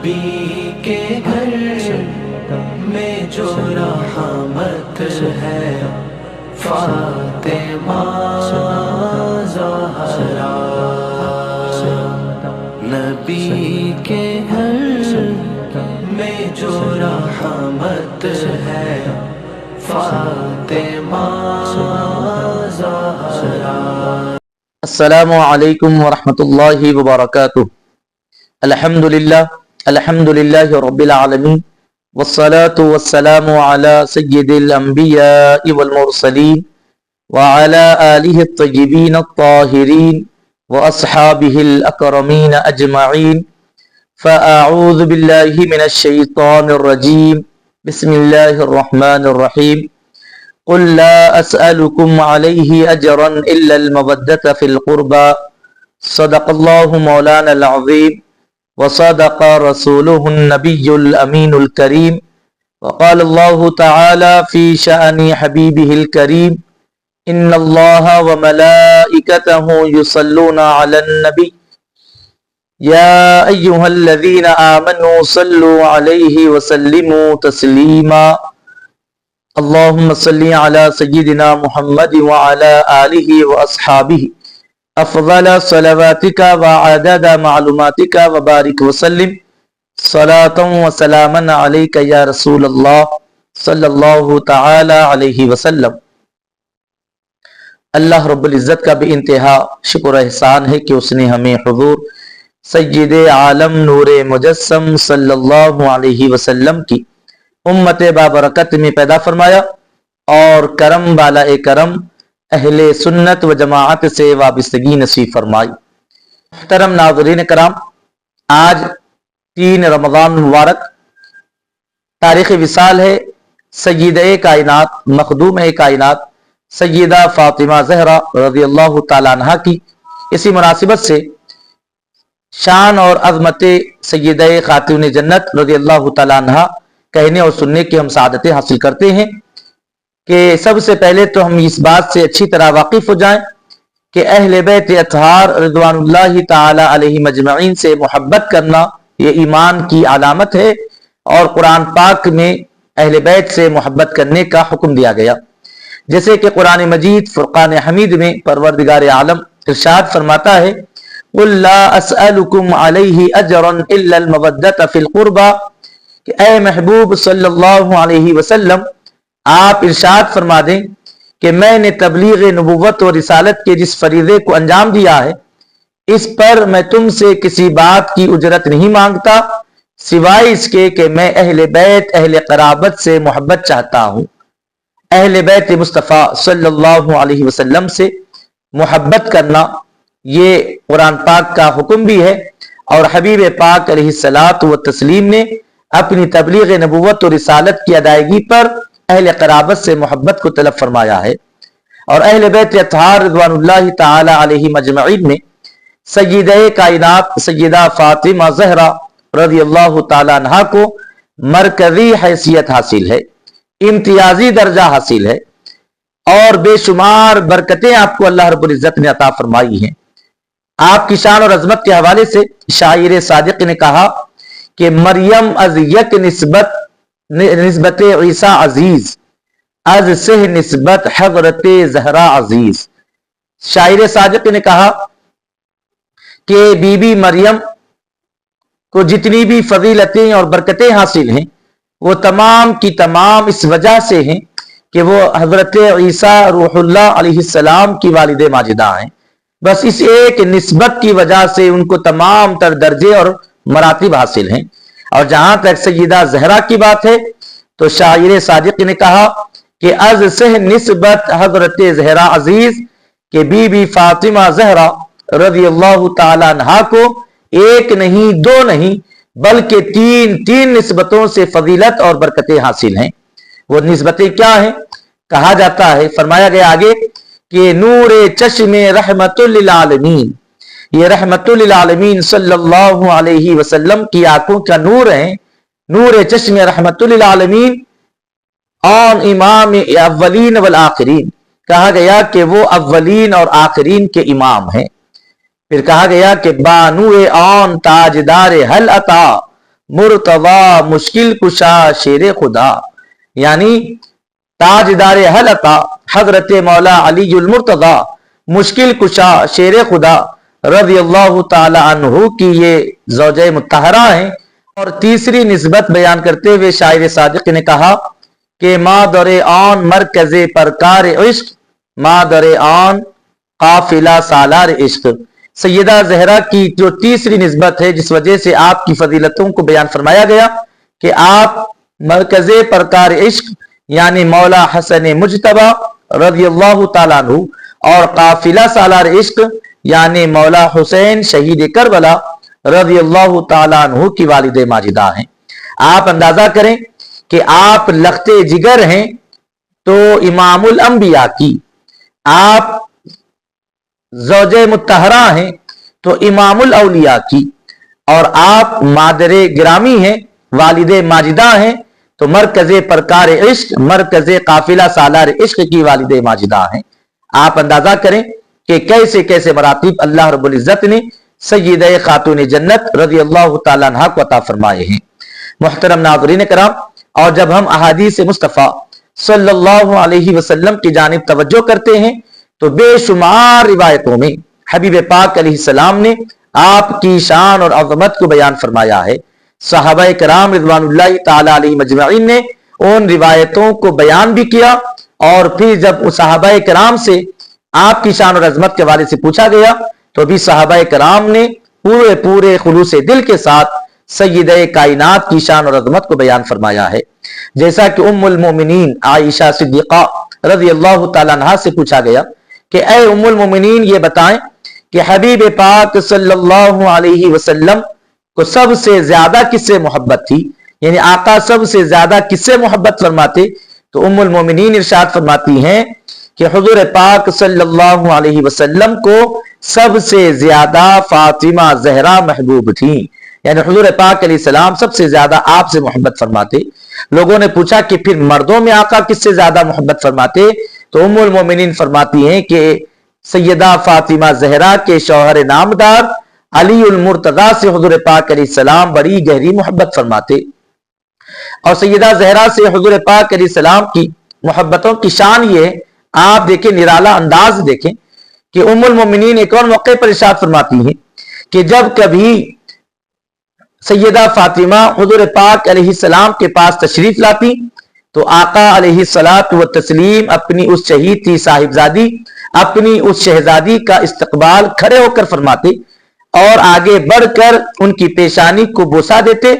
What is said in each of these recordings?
نبی کے گھر میں جو رحمت ہے فاطمہ زہرا، نبی کے گھر میں جو رحمت ہے فاطمہ زہرا۔ السلام علیکم ورحمۃ اللہ وبرکاتہ۔ الحمدللہ رب العالمین، والصلاة والسلام علی سید الانبیاء والمرسلین وعلی آلہ الطیبین الطاہرین واصحابہ الاکرمین اجمعین۔ فاعوذ باللہ من الشیطان الرجیم، بسم اللہ الرحمن الرحیم۔ قل لا اسألكم علیہ اجرا الا المودۃ فی القربى، صدق اللہ مولانا العظیم وصدق رسوله النبی الامین الکریم، وقال اللہ تعالی فی شأن حبیبہ الکریم، ان اللہ وملائکتہ یصلون علی النبی یا ایہا الذین آمنوا صلوا علیہ وسلموا تسلیما۔ اللہم صلی علی سیدنا محمد وعلی آلہ واصحابہ افضل صلواتک وعدد معلوماتک وبارک وسلم صلاۃ وسلاما علیک یا رسول اللہ صلی اللہ تعالی علیہ وسلم۔ اللہ رب العزت کا بے انتہا شکر و احسان ہے کہ اس نے ہمیں حضور سید عالم نور مجسم صلی اللہ علیہ وسلم کی امت بابرکت میں پیدا فرمایا اور کرم بالا کرم اہل سنت و جماعت سے وابستگی نصیب فرمائی۔ محترم ناظرین کرام، آج 3 رمضان مبارک، تاریخ وصال ہے سیدہ کائنات مخدوم کائنات سیدہ فاطمہ زہرا رضی اللہ تعالیٰ عنہ کی۔ اسی مناسبت سے شان اور عظمت سیدہ خاتون جنت رضی اللہ تعالیٰ عنہ کہنے اور سننے کی ہم سعادتیں حاصل کرتے ہیں کہ سب سے پہلے تو ہم اس بات سے اچھی طرح واقف ہو جائیں کہ اہل بیت اطہار رضوان اللہ تعالی علیہ مجمعین سے محبت کرنا یہ ایمان کی علامت ہے، اور قرآن پاک میں اہل بیت سے محبت کرنے کا حکم دیا گیا، جیسے کہ قرآن مجید فرقان حمید میں پروردگار عالم ارشاد فرماتا ہے، قل لا اسألكم علیہ اجرا الا المودۃ فی القربى، کہ اے محبوب صلی اللہ علیہ وسلم آپ ارشاد فرما دیں کہ میں نے تبلیغ نبوت اور رسالت کے جس فریضے کو انجام دیا ہے اس پر میں تم سے کسی بات کی اجرت نہیں مانگتا سوائے اس کے کہ میں اہل بیت اہل قرابت سے محبت چاہتا ہوں۔ اہل بیت مصطفیٰ صلی اللہ علیہ وسلم سے محبت کرنا یہ قرآن پاک کا حکم بھی ہے، اور حبیب پاک علیہ الصلاۃ والتسلیم نے اپنی تبلیغ نبوت اور رسالت کی ادائیگی پر اہل قرابت سے محبت کو طلب فرمایا ہے۔ اور اہل بیت اطہار رضوان اللہ تعالی علیہ مجمعین میں سیدہ کائنات سیدہ فاطمہ زہرا رضی اللہ تعالی عنہ کو مرکزی حیثیت حاصل ہے، امتیازی درجہ حاصل ہے، اور بے شمار برکتیں آپ کو اللہ رب العزت نے عطا فرمائی ہیں۔ آپ کی شان اور عظمت کے حوالے سے شاعر صادق نے کہا کہ مریم از یک نسبت عیسیٰ عزیز، از سہ نسبت حضرت زہرا عزیز۔ شاعر صادق نے کہا کہ بی بی مریم کو جتنی بھی فضیلتیں اور برکتیں حاصل ہیں وہ تمام کی تمام اس وجہ سے ہیں کہ وہ حضرت عیسیٰ روح اللہ علیہ السلام کی والد ماجدہ ہیں۔ بس اس ایک نسبت کی وجہ سے ان کو تمام تر درجے اور مراتب حاصل ہیں۔ اور جہاں تک سیدہ زہرا کی بات ہے تو شاعر صادق نے کہا کہ از سہ نسبت حضرت زہرا عزیز، کہ بی بی فاطمہ زہرا رضی اللہ تعالی عنہ کو ایک نہیں دو نہیں بلکہ تین نسبتوں سے فضیلت اور برکتیں حاصل ہیں۔ وہ نسبتیں کیا ہیں؟ کہا جاتا ہے، فرمایا گیا آگے کہ نور چشم رحمت للعالمین، یہ رحمت للعالمین صلی اللہ علیہ وسلم کی آنکھوں کا نور ہے، نور چشم رحمت للعالمین آن امام اولین والآخرین، کہا گیا کہ وہ اولین اور آخرین کے امام ہیں۔ پھر کہا گیا کہ بانو آن تاجدار حل عطا مرتضی مشکل کشا شیر خدا، یعنی تاجدار حل عطا حضرت مولا علی المرتضی مشکل کشا شیر خدا رضی اللہ تعالی عنہ کی یہ زوجہ مطہرہ ہیں۔ اور تیسری نسبت بیان کرتے ہوئے شاعر صادق نے کہا کہ مادر آن مرکز پرکار عشق، مادر آن قافلہ سالار عشق۔ سیدہ زہرا کی جو تیسری نسبت ہے جس وجہ سے آپ کی فضیلتوں کو بیان فرمایا گیا کہ آپ مرکز پرکار عشق یعنی مولا حسن مجتبی رضی اللہ تعالیٰ عنہ اور قافلہ سالار عشق یعنی مولا حسین شہید کربلا رضی اللہ تعالیٰ عنہ کی والد ماجدہ ہیں۔ آپ اندازہ کریں کہ آپ لخت جگر ہیں تو امام الانبیاء کی، آپ زوجہ مطہرہ ہیں تو امام الاولیاء کی، اور آپ مادر گرامی ہیں، والد ماجدہ ہیں تو مرکز پرکار عشق، مرکز قافلہ سالار عشق کی والد ماجدہ ہیں۔ آپ اندازہ کریں کہ کیسے کیسے مراتب اللہ رب العزت نے سیدہ خاتون جنت رضی اللہ تعالیٰ عنہ کو عطا فرمائے ہیں۔ محترم ناظرین کرام، اور جب ہم احادیث مصطفیٰ صلی اللہ علیہ وسلم کی جانب توجہ کرتے ہیں تو بے شمار روایتوں میں حبیب پاک علیہ السلام نے آپ کی شان اور عظمت کو بیان فرمایا ہے۔ صحابہ کرام رضوان اللہ تعالی علیہ مجمعین نے ان روایتوں کو بیان بھی کیا، اور پھر جب صحابہ کرام سے آپ کی شان اور عظمت کے حوالے سے پوچھا گیا تو بھی صحابہ کرام نے پورے خلوص دل کے ساتھ سیدہ کائنات کی شان اور عظمت کو بیان فرمایا ہے۔ جیسا کہ ام المومنین عائشہ صدیقہ رضی اللہ تعالیٰ عنہ سے پوچھا گیا کہ اے ام المومنین یہ بتائیں کہ حبیب پاک صلی اللہ علیہ وسلم کو سب سے زیادہ کس سے محبت تھی، یعنی آقا سب سے زیادہ کس سے محبت فرماتے؟ تو ام المومنین ارشاد فرماتی ہیں کہ حضور پاک صلی اللہ علیہ وسلم کو سب سے زیادہ فاطمہ زہرا محبوب تھی، یعنی حضور پاک علیہ السلام سب سے زیادہ آپ سے محبت فرماتے۔ لوگوں نے پوچھا کہ پھر مردوں میں آقا کس سے زیادہ محبت فرماتے؟ تو ام المومنین فرماتی ہیں کہ سیدہ فاطمہ زہرا کے شوہر نامدار علی المرتضی سے حضور پاک علیہ السلام بڑی گہری محبت فرماتے، اور سیدہ زہرا سے حضور پاک علیہ السلام کی محبتوں کی شان یہ ہے، آپ دیکھیں نرالا انداز دیکھیں کہ ام المومنین ایک اور موقع پر ارشاد فرماتی ہیں کہ جب کبھی سیدہ فاطمہ حضور پاک علیہ السلام کے پاس تشریف لاتی تو آقا علیہ الصلاۃ والتسلیم اپنی اس شہید کی صاحبزادی، اپنی اس شہزادی کا استقبال کھڑے ہو کر فرماتے اور آگے بڑھ کر ان کی پیشانی کو بوسہ دیتے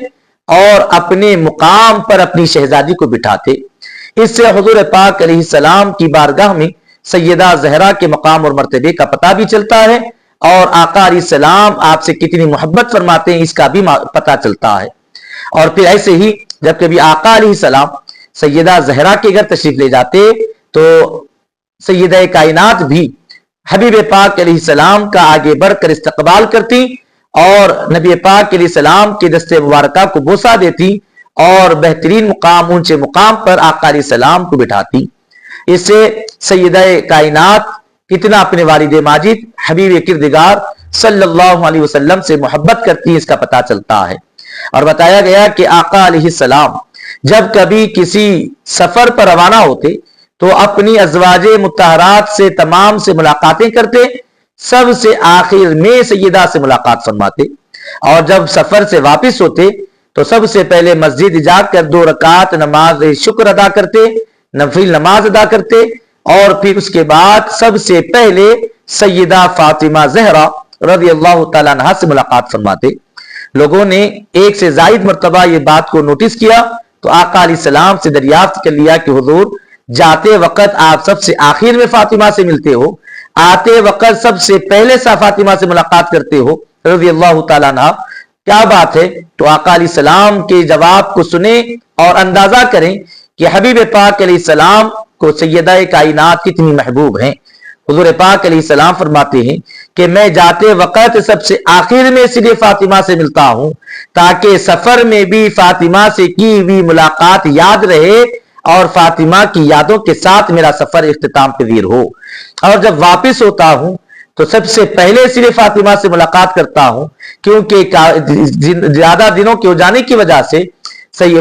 اور اپنے مقام پر اپنی شہزادی کو بٹھاتے۔ اس سے حضور پاک علیہ السلام کی بارگاہ میں سیدہ زہرا کے مقام اور مرتبے کا پتہ بھی چلتا ہے، اور آقا علیہ السلام آپ سے کتنی محبت فرماتے ہیں اس کا بھی پتہ چلتا ہے۔ اور پھر ایسے ہی جب کبھی آقا علیہ السلام سیدہ زہرا کے گھر تشریف لے جاتے تو سیدہ کائنات بھی حبیب پاک علیہ السلام کا آگے بڑھ کر استقبال کرتی اور نبی پاک علیہ السلام کے دست مبارکہ کو بوسہ دیتی اور بہترین مقام، اونچے مقام پر آقا علیہ السلام کو بٹھاتی۔ اس سے سیدہ کائنات کتنا اپنے والد ماجد حبیب کردگار صلی اللہ علیہ وسلم سے محبت کرتی ہے اس کا پتہ چلتا ہے۔ اور بتایا گیا کہ آقا علیہ السلام جب کبھی کسی سفر پر روانہ ہوتے تو اپنی ازواج مطہرات سے تمام سے ملاقاتیں کرتے، سب سے آخر میں سیدہ سے ملاقات فرماتے، اور جب سفر سے واپس ہوتے تو سب سے پہلے مسجد جا کر 2 رکعت نماز شکر ادا کرتے، نفل نماز ادا کرتے، اور پھر اس کے بعد سب سے پہلے سیدہ فاطمہ زہرا رضی اللہ تعالیٰ عنہ سے ملاقات فرماتے۔ لوگوں نے ایک سے زائد مرتبہ یہ بات کو نوٹس کیا تو آقا علیہ السلام سے دریافت کر لیا کہ حضور جاتے وقت آپ سب سے آخر میں فاطمہ سے ملتے ہو، آتے وقت سب سے پہلے فاطمہ سے ملاقات کرتے ہو رضی اللہ تعالیٰ عنہ، کیا بات ہے؟ تو آقا علیہ السلام کے جواب کو سنیں اور اندازہ کریں کہ حبیب پاک علیہ السلام کو سیدہ کائنات کتنی محبوب ہیں۔ حضور پاک علیہ السلام فرماتے ہیں کہ میں جاتے وقت سب سے آخر میں اس لیے فاطمہ سے ملتا ہوں تاکہ سفر میں بھی فاطمہ سے کی ہوئی ملاقات یاد رہے اور فاطمہ کی یادوں کے ساتھ میرا سفر اختتام پذیر ہو، اور جب واپس ہوتا ہوں تو سب سے پہلے صرف فاطمہ سے ملاقات کرتا ہوں، کیونکہ زیادہ دنوں کے ہو جانے کی وجہ سے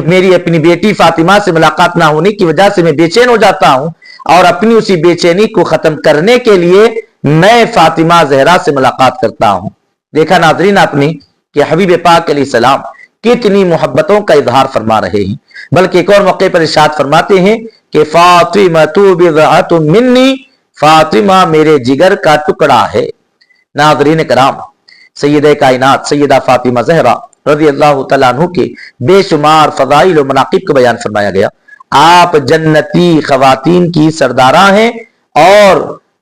میری اپنی بیٹی فاطمہ سے ملاقات نہ ہونے کی وجہ سے میں بے چین ہو جاتا ہوں، اور اپنی اسی بے چینی کو ختم کرنے کے لیے میں فاطمہ زہرا سے ملاقات کرتا ہوں۔ دیکھا ناظرین آپ نے کہ حبیب پاک علیہ السلام کتنی محبتوں کا اظہار فرما رہے ہیں، بلکہ ایک اور موقع پر ارشاد فرماتے ہیں کہ فاطمہ بضعۃ منی، فاطمہ میرے جگر کا ٹکڑا ہے۔ ناظرین کرام، سیدہ کائنات سیدہ فاطمہ زہرا رضی اللہ تعالیٰ عنہ کے بے شمار فضائل و مناقب کو بیان فرمایا گیا۔ آپ جنتی خواتین کی سرداراں ہیں، اور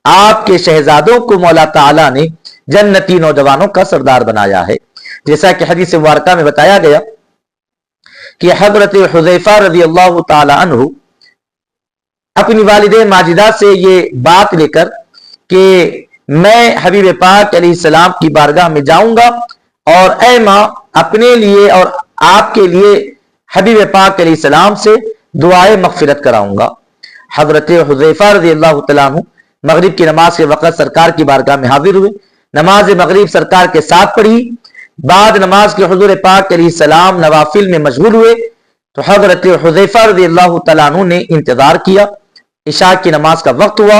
آپ کے شہزادوں کو مولا تعالیٰ نے جنتی نوجوانوں کا سردار بنایا ہے، جیسا کہ حدیث مبارکہ میں بتایا گیا کہ حضرت حذیفہ رضی اللہ تعالیٰ عنہ اپنی والدہ ماجدہ سے یہ بات لے کر کہ میں حبیب پاک علیہ السلام کی بارگاہ میں جاؤں گا، اور اے ماں اپنے لیے اور آپ کے لیے حبیب پاک علیہ السلام سے دعائے مغفرت کراؤں گا۔ حضرت حذیفہ رضی اللہ تعالیٰ عنہ مغرب کی نماز کے وقت سرکار کی بارگاہ میں حاضر ہوئے، نماز مغرب سرکار کے ساتھ پڑھی، بعد نماز کے حضور پاک علیہ السلام نوافل میں مشغول ہوئے، تو حضرت حذیفہ رضی اللہ تعالیٰ عنہ نے انتظار کیا، عشاء کی نماز کا وقت ہوا،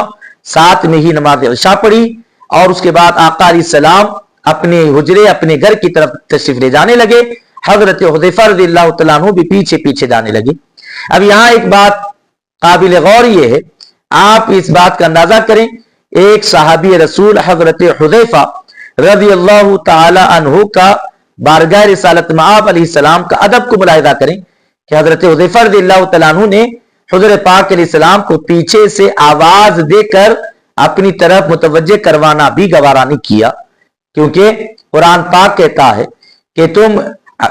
ساتھ میں ہی نماز عشاء پڑھی، اور اس کے بعد آقا علیہ السلام اپنے حجرے اپنے گھر کی طرف تشریف لے جانے لگے، حضرت حذیفہ رضی اللہ تعالیٰ عنہ بھی پیچھے پیچھے جانے لگے۔ اب یہاں ایک بات قابل غور یہ ہے، آپ اس بات کا اندازہ کریں، ایک صحابی رسول حضرت حذیفہ رضی اللہ تعالی عنہ کا بارگاہ رسالت مآب علیہ السلام کا ادب کو ملاحظہ کریں کہ حضرت حذیفہ رضی اللہ تعالیٰ عنہ نے حضور پاک علیہ السلام کو پیچھے سے آواز دے کر اپنی طرف متوجہ کروانا بھی گوارا نہیں کیا، کیونکہ قرآن پاک کہتا ہے کہ تم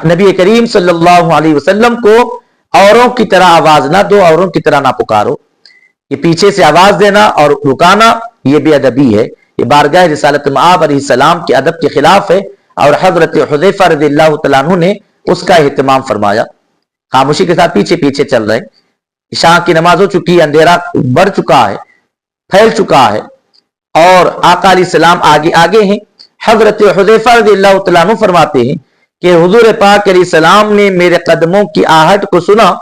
نبی کریم صلی اللہ علیہ وسلم کو اوروں کی طرح آواز نہ دو، اوروں کی طرح نہ پکارو۔ یہ پیچھے سے آواز دینا اور رکانا یہ بے ادبی ہے، یہ بارگاہ رسالت مآب علیہ السلام کے ادب کے خلاف ہے، اور حضرت حذیفہ رضی اللہ تعالیٰ عنہ نے اس کا اہتمام فرمایا، خاموشی کے ساتھ پیچھے پیچھے چل رہے ہیں۔ عشاء کی نماز ہو چکی ہے، اندھیرا بڑھ چکا ہے، پھیل چکا ہے، اور آقا علیہ السلام آگے آگے ہیں۔ حضرت حذیفہ رضی اللہ تعالیٰ عنہ فرماتے ہیں کہ حضور پاک علیہ السلام نے میرے قدموں کی آہٹ کو سنا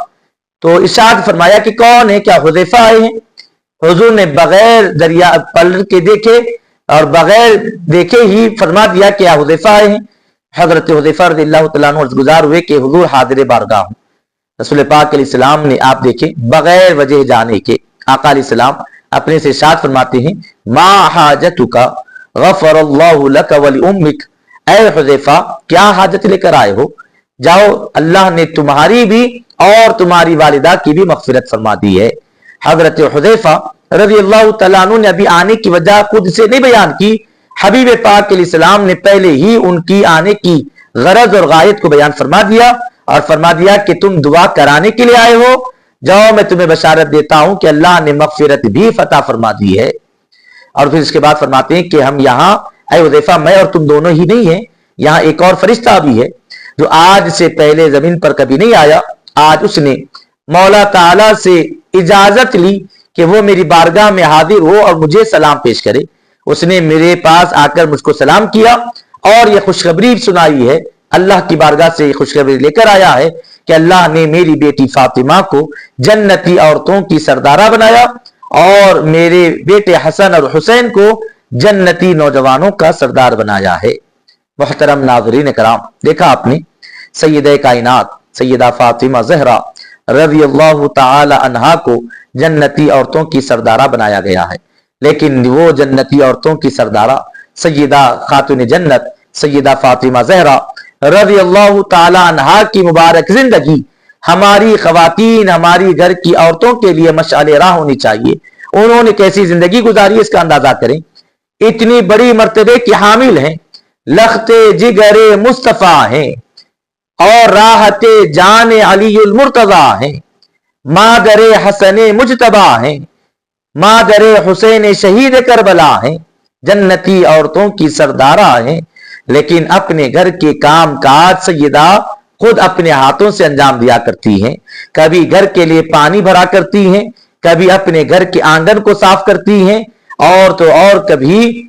تو ارشاد فرمایا کہ کون ہے، کیا حذیفہ آئے ہیں؟ حضور نے بغیر دریا پلٹ کے دیکھے اور بغیر دیکھے ہی فرما دیا کہ کیا حذیفہ آئے ہیں؟ حضرت حذیفہ رضی اللہ تعالیٰ عنہ عرض گزار ہوئے کہ حضور حاضر بارگاہ ہوں۔ رسول پاک علیہ السلام نے آپ دیکھیں بغیر وجہ جانے کے آقا علیہ السلام اپنے سے ارشاد فرماتے ہیں ما حاجتک غفر اللہ لک ولامک، اے حذیفہ کیا حاجت لے کر آئے ہو؟ جاؤ، اللہ نے تمہاری بھی اور تمہاری والدہ کی بھی مغفرت فرما دی ہے۔ حضرت حذیفہ رضی اللہ تعالیٰ عنہ نے ابھی آنے کی وجہ خود سے نہیں بیان کی، حبیب پاک علیہ السلام نے پہلے ہی ان کی آنے کی غرض اور غایت کو بیان فرما دیا، اور فرما دیا کہ تم دعا کرانے کے لیے آئے ہو، جاؤ میں تمہیں بشارت دیتا ہوں کہ اللہ نے مغفرت بھی فتح فرما دی ہے۔ اور پھر اس کے بعد فرماتے ہیں کہ ہم یہاں، اے حذیفہ میں اور تم دونوں ہی نہیں ہیں، یہاں ایک اور فرشتہ بھی ہے جو آج سے پہلے زمین پر کبھی نہیں آیا، آج اس نے مولا تعالی سے اجازت لی کہ وہ میری بارگاہ میں حاضر ہو اور مجھے سلام پیش کرے۔ اس نے میرے پاس آ کر مجھ کو سلام کیا اور یہ خوشخبری سنائی ہے، اللہ کی بارگاہ سے یہ خوشخبری لے کر آیا ہے کہ اللہ نے میری بیٹی فاطمہ کو جنتی عورتوں کی سردارہ بنایا اور میرے بیٹے حسن اور حسین کو جنتی نوجوانوں کا سردار بنایا ہے۔ محترم ناظرین کرام، دیکھا آپ نے سیدہ کائنات سیدہ فاطمہ زہرا رضی اللہ تعالی عنہا کو جنتی عورتوں کی سردارہ بنایا گیا ہے، لیکن وہ جنتی عورتوں کی سردارہ سیدہ خاتون جنت سیدہ فاطمہ زہرا رضی اللہ تعالی عنہا کی مبارک زندگی ہماری خواتین، ہماری گھر کی عورتوں کے لیے مشعل راہ ہونی چاہیے۔ انہوں نے کیسی زندگی گزاری اس کا اندازہ کریں، اتنی بڑی مرتبے کی حامل ہیں، لخت جگر مصطفیٰ ہیں اور راحت جان علی المرتضیٰ ہیں، مادر حسن مجتبیٰ ہیں، مادر حسین شہید کربلا ہیں، جنتی عورتوں کی سردارہ ہیں، لیکن اپنے گھر کے کام کاج سیدہ خود اپنے ہاتھوں سے انجام دیا کرتی ہیں۔ کبھی گھر کے لیے پانی بھرا کرتی ہیں، کبھی اپنے گھر کے آنگن کو صاف کرتی ہیں، اور تو اور کبھی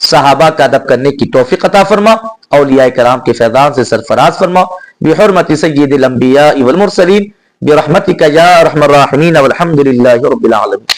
صحابہ کا ادب کرنے کی توفیق عطا فرما، اولیاء کرام کے فیضان سے سرفراز فرما، بحرمت سید الانبیاء والمرسلین برحمتک یا ارحم الراحمین والحمد للہ رب العالمین۔